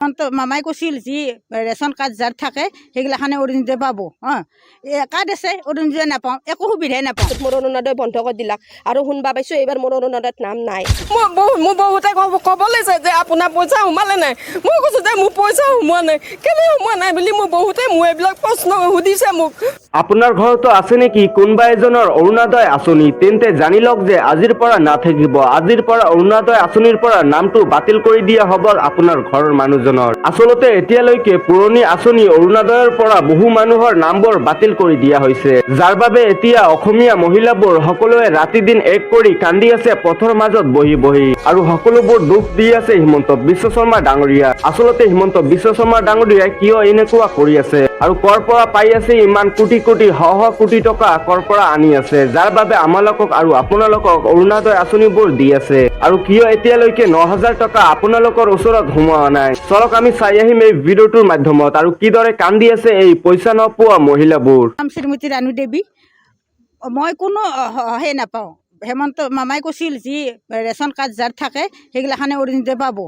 মামাই কৈছিল যি ৰেচন কাৰ্ড যাৰ থাকে সেইগিলাখানে অৰুণোদয় পাব। কাৰ্ড আছে অৰুণোদয় নাপাওঁ, একো সুবিধাই নাপাওঁ। মোৰ অৰুণোদয় বন্ধ কৰি দিলাক আৰু শুনবা পাইছোঁ এইবাৰ মোৰ অৰুণোদয়ত নাম নাই। মোৰ বহুতে ক'ব লাগিছে যে আপোনাৰ পইচা সোমালে নাই। মই কৈছোঁ যে মোৰ পইচা সোমোৱা নাই, কেলৈ সোমোৱা নাই বুলি বহুতে মোৰ এইবিলাক প্ৰশ্ন সুধিছে মোক। আপোনাৰ ঘৰতো আছে নেকি কোনোবা এজনৰ অৰুণোদয় আঁচনি? তেন্তে জানি লওক যে আজিৰ পৰা নাথাকিব। আজিৰ পৰা অৰুণোদয় আঁচনিৰ পৰা নামটো বাতিল কৰি দিয়া হ'ব আপোনাৰ ঘৰৰ মানুহজনৰ। আচলতে এতিয়ালৈকে পুৰণি আঁচনি অৰুণোদয়ৰ পৰা বহু মানুহৰ নামবোৰ বাতিল কৰি দিয়া হৈছে, যাৰ বাবে এতিয়া অসমীয়া মহিলাবোৰ সকলোৱে ৰাতি দিন এক কৰি কান্দি আছে পথৰ মাজত বহি বহি, আৰু সকলোবোৰ দুখ দি আছে হিমন্ত বিশ্ব শৰ্মা ডাঙৰীয়া। আচলতে হিমন্ত বিশ্ব শৰ্মা ডাঙৰীয়াই কিয় এনেকুৱা কৰি আছে আৰু কৰ পৰা পাই আছে ইমান কোটি কোটি শ কোটি টকা কৰ পৰা আনি আছে, যাৰ বাবে আমালোকক আৰু আপোনালোকক অৰুণোদয় আঁচনিবোৰ দি আছে, আৰু কিয় এতিয়ালৈকে 9,000 টকা আপোনালোকৰ ওচৰত সোমোৱা নাই? চলক আমি চাই আহিম এই ভিডিঅ'টোৰ মাধ্যমত আৰু কিদৰে কান্দি আছে এই পইচা নোপোৱা মহিলাবোৰ। শ্ৰীমতী ৰাণু দেৱী। মই কোনো সেই নাপাওঁ। হেমন্ত মামাই কৈছিল যি ৰেচন কাৰ্ড যাৰ থাকে সেইগিলাখানে অৰুণোদয় পাব।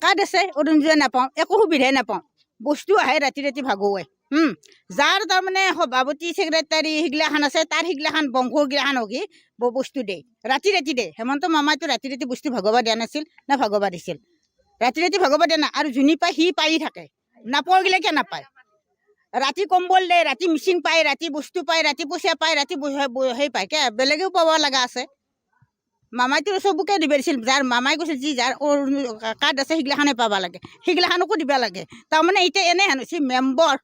কাৰ্ড আছে অৰুণোদয় নাপাওঁ, একো সুবিধাই নাপাওঁ। বস্তু আহে ৰাতি ৰাতি ভাগুৱাই। যাৰ তাৰমানে সভাপতি ছেক্ৰেটাৰী সেইগিলাখান আছে তাৰ সেইগিলাখান বংশগিলাখানক বস্তু দিয়ে, ৰাতি ৰাতি দিয়ে। হেমন্ত মামাইতো ৰাতি ৰাতি বস্তু ভাগবা দিয়া নাছিল না ভাগবা দিছিল? ৰাতি ৰাতি ভাগবা দিয়া নাই। আৰু যোনী পায় সি পায়ে থাকে, নাপোৱাগিলাকে নাপায়। ৰাতি কম্বল দিয়ে, ৰাতি মেচিন পায়, ৰাতি বস্তু পায়, ৰাতি পইচা পায়, ৰাতি সেই পায়। বেলেগেও পাব লগা আছে। মামাইতো চবকে দিব দিছিল। যাৰ মামাই কৈছিল যি যাৰ কাৰ্ড আছে সেইগিলাখানে পাব লাগে, সেইগিলাখানকো দিব লাগে। তাৰমানে এতিয়া এনে হেন হৈছে মেম্বৰ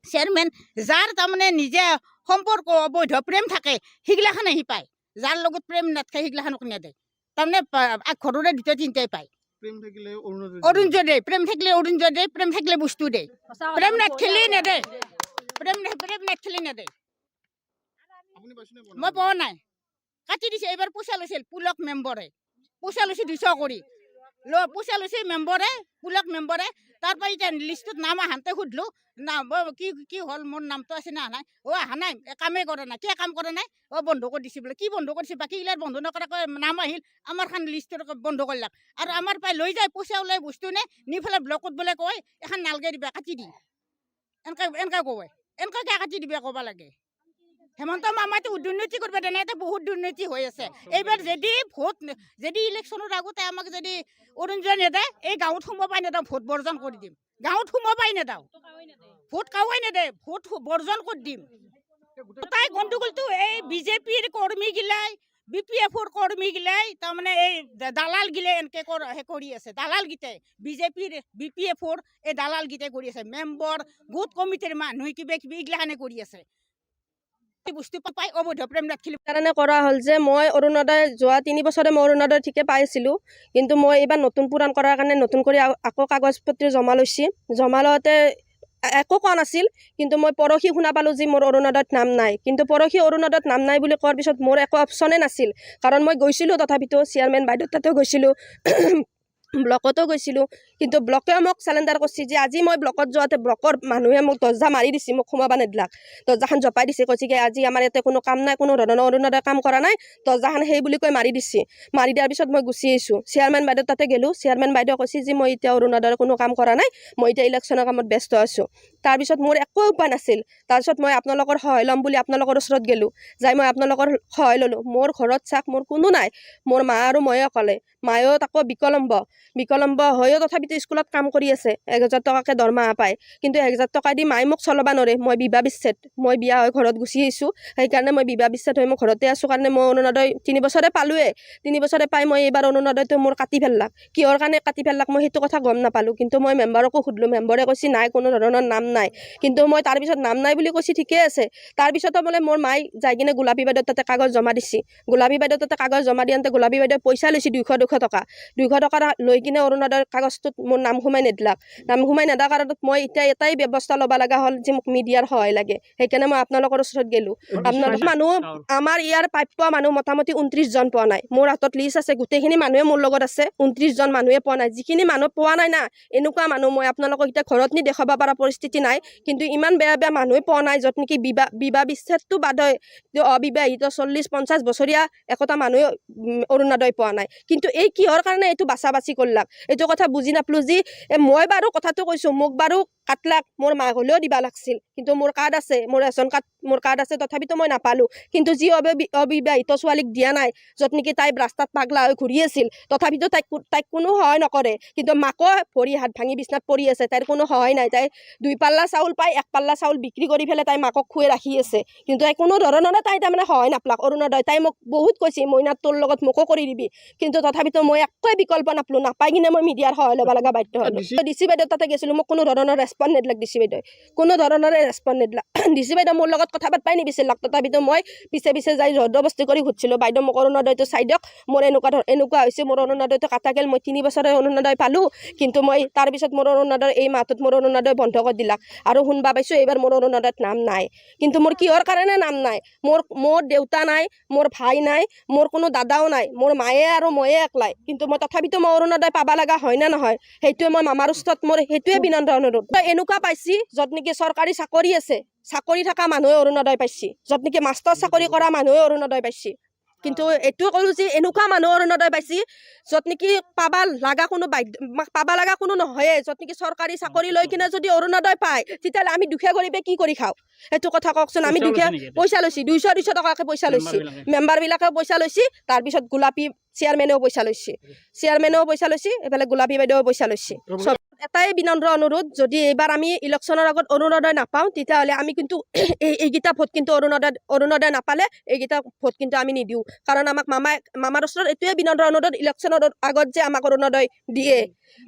চেয়াৰমেন যাৰ তাৰমানে নিজে সম্পৰ্ক অবৈধ প্ৰেম থাকে সেইগিলাখানে সি পায়, যাৰ লগত প্ৰেম নাথাকে সেইগিলাখানক নেদে। তাৰমানে ঘৰৰে দুটা তিনিটাই পায়। অৰুণোদয় দে, প্ৰেম থাকিলে অৰুণোদয় দে, প্ৰেম থাকিলে বস্তু দে। প্ৰেম নাথাকিলে নেদে, প্ৰেম নাথাকিলে নেদে। মই পোৱা নাই, কাটি দিছে। এইবাৰ পইচা লৈছিল পুলক মেম্বৰে, পইচা লৈছে 200 কৰি পইচা লৈছে মেম্বৰে, পুলক মেম্বৰে। তাৰপৰা এতিয়া লিষ্টত নাম আহাতে সুধিলোঁ নাম কি হ'ল, মোৰ নামটো আছে না নাই? অহা নাই, কামেই কৰা নাই। কিয় কাম কৰা নাই? বন্ধ কৰি দিছে বোলে। কি বন্ধ কৰিছে? বাকীগিলাৰ বন্ধ নকৰাকৈ নাম আহিল, আমাৰ খান লিষ্টত বন্ধ কৰিলাক। আৰু আমাৰ পাই লৈ যায় পইচা ওলাই বস্তু নি পেলাই ব্লকত বোলে কয় এখন নালগে দিবা, কাটি দি। এনেকৈ কয়, এনেকৈ কাটি দিবা ক'ব লাগে। হেমন্ত মামাইতো দুৰ্নীতি কৰিব দেনে, এতিয়া বহুত দুৰ্নীতি হৈ আছে। এইবাৰ যদি ইলেকশ্যনৰ আগতে আমাক যদি অৰুণোদয় নেদে, এই গাঁৱত সোমাব পাই নেদাওঁ, ভোট বৰ্জন কৰি দিম। গাঁৱত সোমাব পাই নেদাওঁ, ভোট কাৱাই নেদে, ভোট বৰ্জন কৰি দিম। তাই গণ্ডগোলটো এই বিজেপিৰ কৰ্মীগিলাই, BPF-ৰ কৰ্মীগিলাই, তাৰমানে এই দালাল গিলাই এনেকৈ কৰি আছে। দালাল গীতাই বিজেপিৰ BPF-ৰ এই দালাল গীতাই কৰি আছে। মেম্বৰ গোট কমিটিৰ মানুহ কিবা কিবি এইগিলাখানে কৰি আছে। বস্তু পাই অবৈধ প্ৰেম ৰাখিলে কাৰণে কৰা হ'ল যে মই অৰুণোদয় যোৱা 3 বছৰে মই অৰুণোদয় ঠিকে পাইছিলোঁ, কিন্তু মই এইবাৰ নতুন পূৰণ কৰাৰ কাৰণে নতুন কৰি আকৌ কাগজ পত্ৰ জমা লৈছি। জমা লওঁতে একো কোৱা নাছিল, কিন্তু মই পৰহি শুনা পালোঁ যে মোৰ অৰুণোদয়ত নাম নাই। কিন্তু পৰহি অৰুণোদয়ত নাম নাই বুলি কোৱাৰ পিছত মোৰ একো অপশ্যনে নাছিল, কাৰণ মই গৈছিলোঁ তথাপিতো চেয়াৰমেন বাইদেউৰ তাতে গৈছিলোঁ, ব্লকতো গৈছিলোঁ। কিন্তু ব্লকে মোক চেলেণ্ডাৰ কৰিছে যে আজি মই ব্লকত যোৱাতে ব্লকৰ মানুহে মোক দৰ্জা মাৰি দিছে, মোক সোমাব নিদিলাক। দৰ্জাখন জপাই দিছে, কৈছে কি আজি আমাৰ ইয়াতে কোনো কাম নাই, কোনো ধৰণৰ অৰুণোদয় কাম কৰা নাই, দৰ্জাখন সেই বুলি কৈ মাৰি দিছে। মাৰি দিয়াৰ পিছত মই গুচি আহিছোঁ। চেয়াৰমেন বাইদেউৰ তাতে গ'লোঁ। চেয়াৰমেন বাইদেউ কৈছে যে মই এতিয়া অৰুণোদয়ৰ কোনো কাম কৰা নাই, মই এতিয়া ইলেকশ্যনৰ কামত ব্যস্ত আছোঁ। তাৰপিছত মোৰ একো উপায় নাছিল। তাৰপিছত মই আপোনালোকৰ সহায় ল'ম বুলি আপোনালোকৰ ওচৰত গ'লোঁ। যাই মই আপোনালোকৰ সহায় ল'লোঁ। মোৰ ঘৰত চাওক মোৰ কোনো নাই, মোৰ মা আৰু ময়ে অকলে। মায়েও তাকো বিকলম্ব হৈও তথাপিতো স্কুলত কাম কৰি আছে, 1,000 টকাকৈ দৰমহা পায়। কিন্তু 1,000 টকা দি মায়ে মোক চলাব নোৱাৰে। মই বিবাহ বিচ্ছেদ, মই বিয়া হৈ ঘৰত গুচি আহিছোঁ। সেইকাৰণে মই বিবাহ বিচ্ছেদ হৈ মই ঘৰতে আছোঁ কাৰণে মই অৰুণোদয় 3 বছৰে পালোঁৱেই। 3 বছৰে পাই মই এইবাৰ অৰুণোদয়টো মোৰ কাটি পেলাক। কিহৰ কাৰণে কাটি পেলাক মই সেইটো কথা গম নাপালোঁ। কিন্তু মই মেম্বাৰকো সুধিলোঁ, মেম্বাৰে কৈছে নাই, কোনো ধৰণৰ নাম নাই। কিন্তু মই তাৰপিছত নাম নাই বুলি কৈছে, ঠিকে আছে। তাৰপিছতো বোলে মোৰ মায়ে যাই কিনে গোলাপী বাইদেউৰ তাতে কাগজ জমা দিছে। গোলাপী বাইদেউৰ তাতে কাগজ জমা দিয়াতে গোলাপী বাইদেৱে পইচা লৈছে 200 টকা। 200 টকা লৈ কিনে অৰুণোদয়ৰ কাগজটোত মোৰ নাম সোমাই নিদিলাক। নাম সোমাই নেদাৰ কাৰণত মই এতিয়া এটাই ব্যৱস্থা ল'ব লগা হ'ল যে মোক মিডিয়াৰ সহায় লাগে। সেইকাৰণে মই আপোনালোকৰ ওচৰত গ'লোঁ। আপোনালোক মানুহ, আমাৰ ইয়াৰ প্ৰাপ্য মানুহ মোটামুটি 29 জন পোৱা নাই। মোৰ হাতত লিষ্ট আছে, গোটেইখিনি মানুহে মোৰ লগত আছে। 29 জন মানুহে পোৱা নাই। যিখিনি মানুহ পোৱা নাই না, এনেকুৱা মানুহ মই আপোনালোকক এতিয়া ঘৰত নি দেখাব পৰা পৰিস্থিতি নাই, কিন্তু ইমান বেয়া বেয়া মানুহে পোৱা নাই য'ত নেকি বিবাহ বিচ্ছেদটো বাদ হয়, অবিবাহিত 40-50 বছৰীয়া একোটা মানুহে অৰুণোদয় পোৱা নাই। কিন্তু এই কিহৰ কাৰণে এইটো বাছা বাছি কৰিলাক, এইটো কথা বুজি নাপায়। নাপালোঁ যি মই বাৰু কথাটো কৈছোঁ মোক বাৰু 7 লাখ মোৰ মাক হ'লেও দিবা লাগছিল কিন্তু মোৰ কাৰ্ড আছে মোৰ ৰেচন কাৰ্ড মোৰ কাৰ্ড আছে তথাপিতো মই নাপালোঁ কিন্তু যি অবিবাহিত ছোৱালীক দিয়া নাই য'ত নেকি তাই ৰাস্তাত পাগলা হৈ ঘূৰি আছিল তথাপিতো তাইক কোনো সহায় নকৰে কিন্তু মাকো ভৰি হাত ভাঙি বিচনাত পৰি আছে তাইৰ কোনো সহায় নাই তাই 2 পাল্লা চাউল পাই 1 পাল্লা চাউল বিক্ৰী কৰি পেলাই তাই মাকক খুৱাই ৰাখি আছে কিন্তু তাই কোনো ধৰণৰে তাই তাৰমানে সহায় নাপালাক অৰুণোদয় তাই মোক বহুত কৈছে মইনা তোৰ লগত মোকো কৰি দিবি কিন্তু তথাপিতো মই একোৱে বিকল্প নাপালোঁ নাপাই কিনে মই মিডিয়াৰ সহায় ল'ব লগা বাধ্য হ'লোঁ ডিচি বাইদেউ তাতে গৈছিলোঁ মোক কোনো ধৰণৰ ৰেছপন্স নিদিলাক ডিচি বাইদেউ কোনো ধৰণৰে ৰেছপন্স নিদিলাক ডিচি বাইদেউ মোৰ লগত কথা পাতিবই নিবিচাৰিলাক তথাপিতো মই পিছে পিছে যাই জবৰদস্তি কৰি সুধিছিলোঁ বাইদেউ মোক অৰুণোদয়টো চাই দিয়ক মোৰ এনেকুৱা হৈছে মোৰ অৰুণোদয়টো কাটা গ'ল মই 3 বছৰে অৰুণোদয় পালোঁ কিন্তু মই তাৰপিছত মোৰ অৰুণোদয় এই মাহটোত মোৰ অৰুণোদয় বন্ধ কৰি দিলাক আৰু শুনবা পাইছোঁ এইবাৰ মোৰ অৰুণোদয়ত নাম নাই কিন্তু মোৰ কিহৰ কাৰণে নাম নাই মোৰ দেউতা নাই মোৰ ভাই নাই মোৰ কোনো দাদাও নাই মোৰ মায়ে আৰু ময়ে একলাই কিন্তু মই তথাপিতো মই অৰুণোদয় পাবা লগা হয় না নহয় সেইটোৱে মই মামাৰ ওচৰত মোৰ সেইটোৱে বিনম্ৰ অনুৰোধ এনেকুৱা পাইছি য'ত নেকি চৰকাৰী চাকৰি আছে চাকৰি থকা মানুহে অৰুণোদয় পাইছি য'ত নেকি মাষ্টৰ চাকৰি কৰা মানুহে অৰুণোদয় পাইছি কিন্তু এইটো ক'লোঁ যে এনেকুৱা মানুহ অৰুণোদয় পাইছি য'ত নেকি পাবা লগা কোনো নহয়ে য'ত নেকি চৰকাৰী চাকৰি লৈ কিনে যদি অৰুণোদয় পায় তেতিয়াহ'লে আমি দুখীয়া গৰীবে কি কৰি খাওঁ এইটো কথা কওকচোন আমি দুখীয়া পইচা লৈছি 200 টকাকৈ পইচা লৈছি মেম্বাৰবিলাকেও পইচা লৈছি তাৰপিছত গোলাপী চেয়াৰমেনেও পইচা লৈছি এইফালে গোলাপী বাইদেৱেও পইচা লৈছি চব এটাই বিনম্ৰ অনুৰোধ যদি এইবাৰ আমি ইলেকশ্যনৰ আগত অৰুণোদয় নাপাওঁ তেতিয়াহ'লে আমি কিন্তু এইকেইটা ভোট কিন্তু অৰুণোদয় নাপালে এইকেইটা ভোট কিন্তু আমি নিদিওঁ কাৰণ আমাক মামাৰ ওচৰত এইটোৱে বিনম্ৰ অনুৰোধ ইলেকশ্যনৰ আগত যে আমাক অৰুণোদয় দিয়ে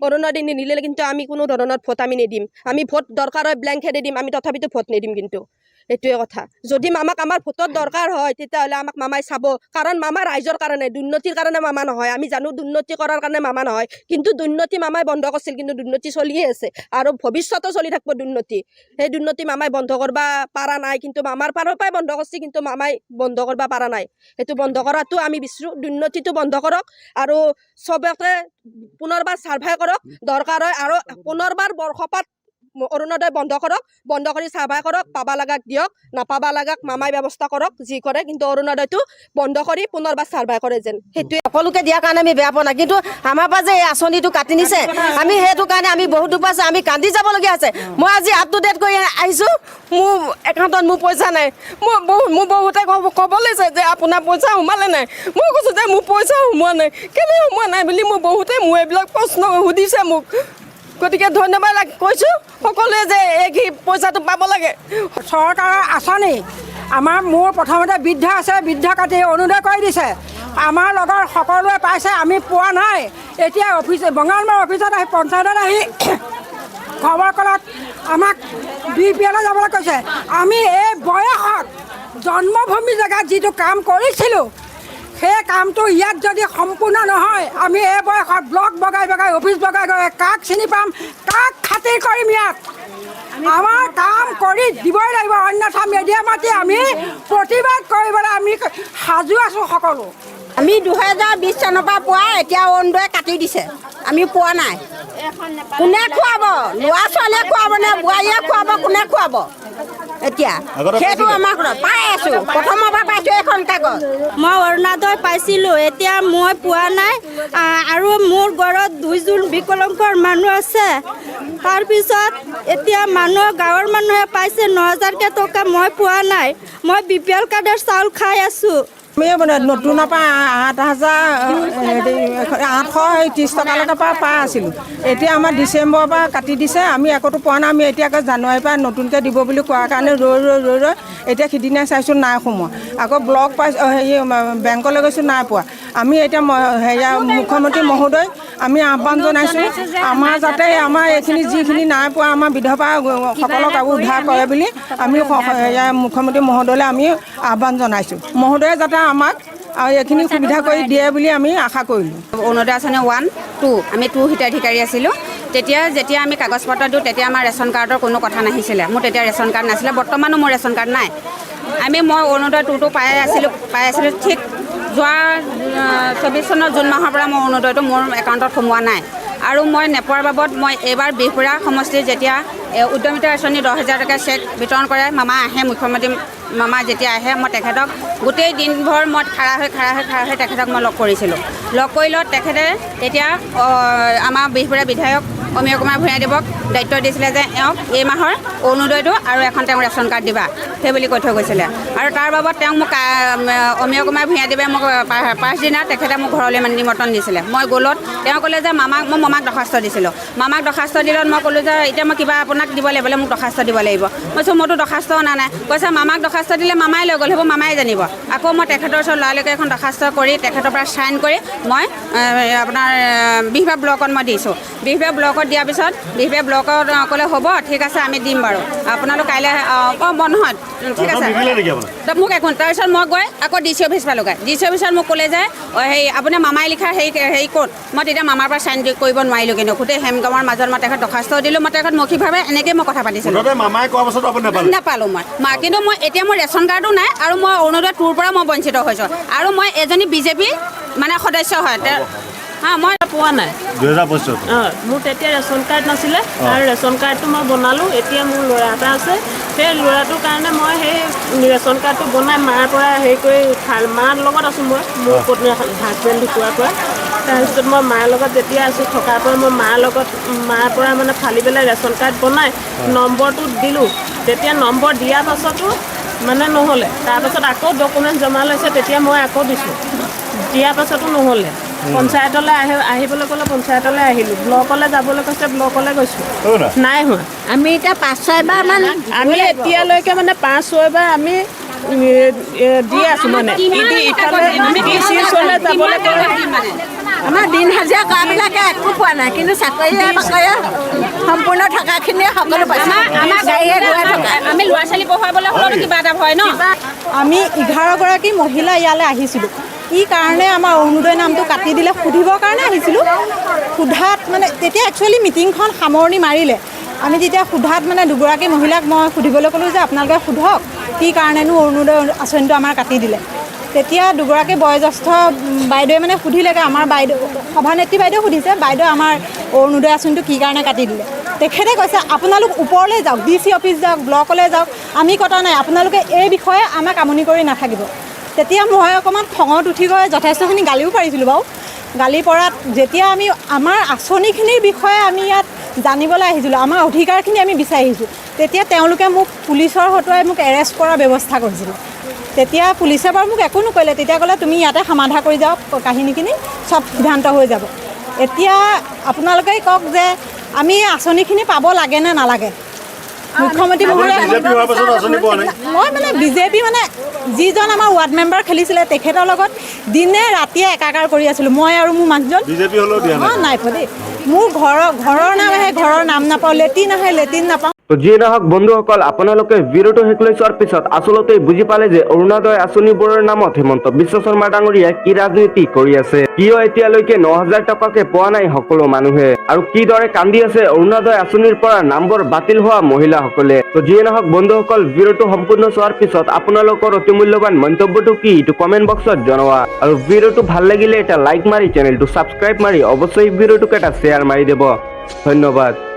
অৰুণোদয় নিদিলে কিন্তু আমি কোনো ধৰণৰ ভোট আমি নিদিম আমি ভোট দৰকাৰ হয় ব্লেংকহে দিম আমি তথাপিতো ভোট নিদিম কিন্তু এইটোৱে কথা যদি মামাক আমাৰ ভোটৰ দৰকাৰ হয় তেতিয়াহ'লে আমাক মামাই চাব কাৰণ মামা ৰাইজৰ কাৰণে দুৰ্নীতিৰ কাৰণে মামা নহয় আমি জানো দুৰ্নীতি কৰাৰ কাৰণে মামা নহয় কিন্তু দুৰ্নীতি মামাই বন্ধ কৰিছিল কিন্তু দুৰ্নীতি চলিয়ে আছে আৰু ভৱিষ্যতো চলি থাকিব দুৰ্নীতি সেই দুৰ্নীতি মামাই বন্ধ কৰিব পৰা নাই কিন্তু মামাৰ ফালৰ পৰাই বন্ধ কৰিছে কিন্তু মামাই বন্ধ কৰিব পৰা নাই সেইটো বন্ধ কৰাটো আমি বিচাৰোঁ দুৰ্নীতিটো বন্ধ কৰক আৰু চবকে পুনৰবাৰ চাৰ্ভে কৰক দৰকাৰ হয় আৰু পুনৰবাৰ বৰ্ষপাত অৰুণোদয় বন্ধ কৰক বন্ধ কৰি চাৰ্ভে কৰক পাবা লাগাক দিয়ক নাপাবা লাগাক মামাই ব্যৱস্থা কৰক যি কৰে কিন্তু অৰুণোদয়টো বন্ধ কৰি পুনৰবাৰ চাৰ্ভে কৰে যেন সেইটোৱে সকলোকে দিয়াৰ কাৰণে আমি বেয়া পোৱা নাই কিন্তু আমাৰ পৰা যে এই আঁচনিটো কাটি নিছে আমি সেইটো কাৰণে আমি বহুত দুখ পাইছোঁ আমি কান্দি যাবলগীয়া আছে মই আজি আপ টু ডেট কৰি আহিছোঁ মোৰ একাউণ্টত মোৰ পইচা নাই মোৰ বহুতে ক'ব লৈছে যে আপোনাৰ পইচা সোমালে নাই মই কৈছোঁ যে মোৰ পইচা সোমোৱা নাই কেলৈ সোমোৱা নাই বুলি মোৰ বহুতে মোৰ এইবিলাক প্ৰশ্ন সুধিছে মোক গতিকে ধন্যবাদ কৈছোঁ সকলোৱে যে এই পইচাটো পাব লাগে চৰকাৰৰ আঁচনি মোৰ প্ৰথমতে বৃদ্ধা আছে বৃদ্ধা কাটি অৰুণোদয় কৰি দিছে আমাৰ লগৰ সকলোৱে পাইছে আমি পোৱা নাই এতিয়া বঙালমাৰ অফিচত আহি পঞ্চায়তত আহি খবৰ কৰাত আমাক BPL যাবলৈ কৈছে আমি এই বয়সত জন্মভূমি জেগাত যিটো কাম কৰিছিলোঁ সেই কামটো ইয়াত যদি সম্পূৰ্ণ নহয় আমি এই বয়সত ব্লক বগাই অফিচ বগাই কাক চিনি পাম কাক খাতিৰ কৰিম ইয়াত আমাৰ কাম কৰি দিবই লাগিব অন্যথা মিডিয়া মাতি আমি প্ৰতিবাদ কৰিবলৈ আমি সাজু আছোঁ সকলো আমি 2020 চনৰ পৰা পোৱা এতিয়া অৰুণোদয় কাটি দিছে আমি পোৱা নাই কোনে খুৱাব ল'ৰা ছোৱালীয়ে খুৱাব নে বোৱাৰীয়ে খুৱাব কোনে খুৱাব এতিয়া সেইটো আমাক পাই আছোঁ প্ৰথমৰ পৰা পাইছোঁ এখন কাগজ মই অৰুণোদয় পাইছিলোঁ এতিয়া মই পোৱা নাই আৰু মোৰ ঘৰত 2জন বিকলাংগৰ মানুহ আছে তাৰপিছত এতিয়া গাঁৱৰ মানুহে পাইছে 9,000কৈ টকা মই পোৱা নাই মই BPL কাৰ্ডৰ চাউল খাই আছোঁ আমি নতুনৰ পৰা 8,830 টকালৈকে পাই আছিলোঁ এতিয়া আমাৰ ডিচেম্বৰৰ পৰা কাটি দিছে আমি একোটো পোৱা নাই আমি এতিয়া জানুৱাৰীৰ পৰা নতুনকৈ দিব বুলি কোৱাৰ কাৰণে ৰৈ এতিয়া সিদিনা চাইছোঁ নাই সোমোৱা আকৌ ব্লক পাইছোঁ বেংকলৈ গৈছোঁ নাই পোৱা আমি এতিয়া মুখ্যমন্ত্ৰী মহোদয় আমি আহ্বান জনাইছোঁ আমাৰ যাতে আমাৰ এইখিনি যিখিনি নাই পোৱা আমাৰ বিধৱাসকলক আৰু উদ্ধাৰ কৰে বুলি আমি মুখ্যমন্ত্ৰী মহোদয়লৈ আমি আহ্বান জনাইছোঁ মহোদয়ে যাতে আমাক এইখিনি সুবিধা কৰি দিয়ে বুলি আমি আশা কৰিলোঁ অৰুণোদয় আঁচনি 1, 2 আমি 2 হিতাধিকাৰী আছিলোঁ যেতিয়া আমি কাগজ পত্ৰ দিওঁ তেতিয়া আমাৰ ৰেচন কাৰ্ডৰ কোনো কথা নাহিছিলে মোৰ তেতিয়া ৰেচন কাৰ্ড নাছিলে বৰ্তমানো মোৰ ৰেচন কাৰ্ড নাই মই অৰুণোদয় 2টো পাই আছিলোঁ ঠিক যোৱা 24 চনৰ জুন মাহৰ পৰা মোৰ অৰুণোদয়টো মোৰ একাউণ্টত সোমোৱা নাই আৰু মই নেপোৱাৰ বাবদ মই এইবাৰ বিহপুৰা সমষ্টিত যেতিয়া উদ্যমিতা আঁচনি 10,000 টকা চেক বিতৰণ কৰে মামা আহে মুখ্যমন্ত্ৰী মামা যেতিয়া আহে মই তেখেতক গোটেই দিনভৰ মই খাৰা হৈ তেখেতক মই লগ কৰিছিলোঁ লগ কৰি তেখেতে তেতিয়া আমাৰ বিহপুৰা বিধায়ক অমীয় কুমাৰ ভূঞাদেৱক দায়িত্ব দিছিলে যে এওঁক এই মাহৰ অৰুণোদয়টো আৰু এখন তেওঁ ৰেচন কাৰ্ড দিবা সেই বুলি কৈ থৈ গৈছিলে আৰু তাৰ বাবদ তেওঁ মোক অমীয় কুমাৰ ভূঞাদেৱে মোক পাছদিনা তেখেতে মোক ঘৰলৈ মানে নিমন্ত্ৰণ দিছিলে মই গ'লত তেওঁ ক'লে যে মই মামাক দৰ্খাস্ত দিছিলোঁ মামাক দৰ্খাস্ত দিলত মই ক'লোঁ যে এতিয়া মই কিবা আপোনাক দিব লাগিব মোক দৰ্খাস্ত দিব লাগিব মই কৈছোঁ মইতো দৰ্খাস্ত অনা নাই কৈছে মামাক দৰ্খাস্ত দিলে মামাই লৈ গ'ল সেইবোৰ মামাই জানিব আকৌ মই তেখেতৰ ওচৰত লৰালৰিকৈ এখন দৰ্খাস্ত কৰি তেখেতৰ পৰা চাইন কৰি মই আপোনাৰ বিহবা ব্লকত মই দিছোঁ বিহবা ব্লকত দিয়াৰ পিছত বিহবা ব্লকত ক'লে হ'ব ঠিক আছে আমি দিম বাৰু আপোনালোক কাইলৈ বন্ধ নহয় ঠিক আছে মোক একো তাৰপিছত মই গৈ আকৌ ডি চি অফিচ পালোগৈ ডি চি অফিচত মোক ক'লে যে সেই আপোনাৰ মামাই লিখা সেই ক'ত মই তেতিয়া মামাৰ পৰা চাইন কৰিব নোৱাৰিলোঁ কিন্তু গোটেই হেমগামৰ মাজত মই তেখেত দৰ্খাস্ত দিলোঁ মই তেখেত মৌখিকভাৱে এনেকৈ মই কথা পাতিছিলোঁ নাপালোঁ মই কিন্তু মই এতিয়া মোৰ ৰেচন কাৰ্ডো নাই আৰু মই অৰুণোদয় টুৰ পৰা মই বঞ্চিত হৈছোঁ আৰু মই এজনী বিজেপি মানে সদস্য হয় মই পোৱা নাই 2025 মোৰ তেতিয়া ৰেচন কাৰ্ড নাছিলে আৰু ৰেচন কাৰ্ডটো মই বনালোঁ এতিয়া মোৰ ল'ৰা এটা আছে সেই ল'ৰাটোৰ কাৰণে মই সেই ৰেচন কাৰ্ডটো বনাই মাৰ পৰা হেৰি কৰি মাৰ লগত আছোঁ মই মোৰ পত্নী হাজবেণ্ড ঢুকোৱাৰ পৰা তাৰপিছত মই মাৰ লগত যেতিয়া আছোঁ থকাৰ পৰা মই মাৰ পৰা মানে ফালি পেলাই ৰেচন কাৰ্ড বনাই নম্বৰটো দিলোঁ তেতিয়া নম্বৰ দিয়াৰ পাছতো মানে নহ'লে তাৰপাছত আকৌ ডকুমেণ্ট জমা লৈছে তেতিয়া মই আকৌ দিছোঁ দিয়াৰ পাছতো নহ'লে পঞ্চায়তলৈ আহিবলৈ ক'লে পঞ্চায়তলৈ আহিলোঁ ব্লকলৈ যাবলৈ কৈছে ব্লকলৈ গৈছোঁ নাই হোৱা আমি এতিয়া 5-6বাৰ মান আমি এতিয়ালৈকে মানে 5-6বাৰ আমি দি আছোঁ মানে যাবলৈ আমাৰ দিন হাজিৰা কৰাবিলাকে একো পোৱা নাই কিন্তু চাকৰিয়ে বাকৰিয়ে সম্পূৰ্ণ থকাখিনিয়ে সকলো পাইছে আমি ল'ৰা ছোৱালী পঢ়ুৱাবলৈ হ'লেও কিবা এটা ভয় ন আমি 11গৰাকী মহিলা ইয়ালৈ আহিছিলোঁ কি কাৰণে আমাৰ অৰুণোদয় নামটো কাটি দিলে সুধিবৰ কাৰণে আহিছিলোঁ সোধাত মানে তেতিয়া একচুৱেলি মিটিংখন সামৰণি মাৰিলে আমি তেতিয়া সোধাত মানে দুগৰাকী মহিলাক মই সুধিবলৈ ক'লোঁ যে আপোনালোকে সোধক কি কাৰণেনো অৰুণোদয় আঁচনিটো আমাৰ কাটি দিলে তেতিয়া দুগৰাকী বয়োজ্যেষ্ঠ বাইদেৱে মানে সুধিলেগৈ আমাৰ বাইদেউ সভানেত্ৰী বাইদেউ সুধিছে বাইদেউ আমাৰ অৰুণোদয় আঁচনিটো কি কাৰণে কাটি দিলে তেখেতে কৈছে আপোনালোক ওপৰলৈ যাওক ডি চি অফিচ যাওক ব্লকলৈ যাওক আমি কটা নাই আপোনালোকে এই বিষয়ে আমাক আমনি কৰি নাথাকিব তেতিয়া মই অকণমান খঙত উঠি গৈ যথেষ্টখিনি গালিও পাৰিছিলোঁ বাৰু গালি পৰাত যেতিয়া আমি আমাৰ আঁচনিখিনিৰ বিষয়ে আমি ইয়াত জানিবলৈ আহিছিলোঁ আমাৰ অধিকাৰখিনি আমি বিচাৰি আহিছোঁ তেতিয়া তেওঁলোকে মোক পুলিচৰ হতুৱাই মোক এৰেষ্ট কৰাৰ ব্যৱস্থা কৰিছিলে তেতিয়া পুলিচে বাৰু মোক একো নকৰিলে তেতিয়া ক'লে তুমি ইয়াতে সমাধা কৰি যাওক কাহিনীখিনি চব সিদ্ধান্ত হৈ যাব এতিয়া আপোনালোকেই কওক যে আমি আঁচনিখিনি পাব লাগে নে নালাগে মুখ্যমন্ত্ৰী মই মানে বিজেপি মানে যিজন আমাৰ ৱাৰ্ড মেম্বাৰ খেলিছিলে তেখেতৰ লগত দিনে ৰাতিয়ে একাকাৰ কৰি আছিলোঁ মই আৰু মোৰ মানুহজন নাই পোৱা দেই মোৰ ঘৰৰ নাম আহে ঘৰৰ নাম নাপাওঁ লেট্ৰিন আহে লেট্ৰিন নাপাওঁ তো যিয়ে নহওক বন্ধুসকল আপোনালোকে ভিডিঅ'টো শেষলৈ চোৱাৰ পিছত আচলতে বুজি পালে যে অৰুণোদয় আঁচনিবোৰৰ নামত হিমন্ত বিশ্ব শৰ্মা ডাঙৰীয়াই কি ৰাজনীতি কৰি আছে কিয় এতিয়ালৈকে 9,000 টকাকে পোৱা নাই সকলো মানুহে আৰু কিদৰে কান্দি আছে অৰুণোদয় আঁচনিৰ পৰা নামবোৰ বাতিল হোৱা মহিলাসকলে তো যিয়ে নহওক বন্ধুসকল ভিডিঅ'টো সম্পূৰ্ণ চোৱাৰ পিছত আপোনালোকৰ অতি মূল্যৱান মন্তব্যটো কি এইটো কমেণ্ট বক্সত জনোৱা আৰু ভিডিঅ'টো ভাল লাগিলে এটা লাইক মাৰি চেনেলটো ছাবস্ক্ৰাইব মাৰি অৱশ্যই ভিডিঅ'টোক এটা শ্বেয়াৰ মাৰি দিব ধন্যবাদ।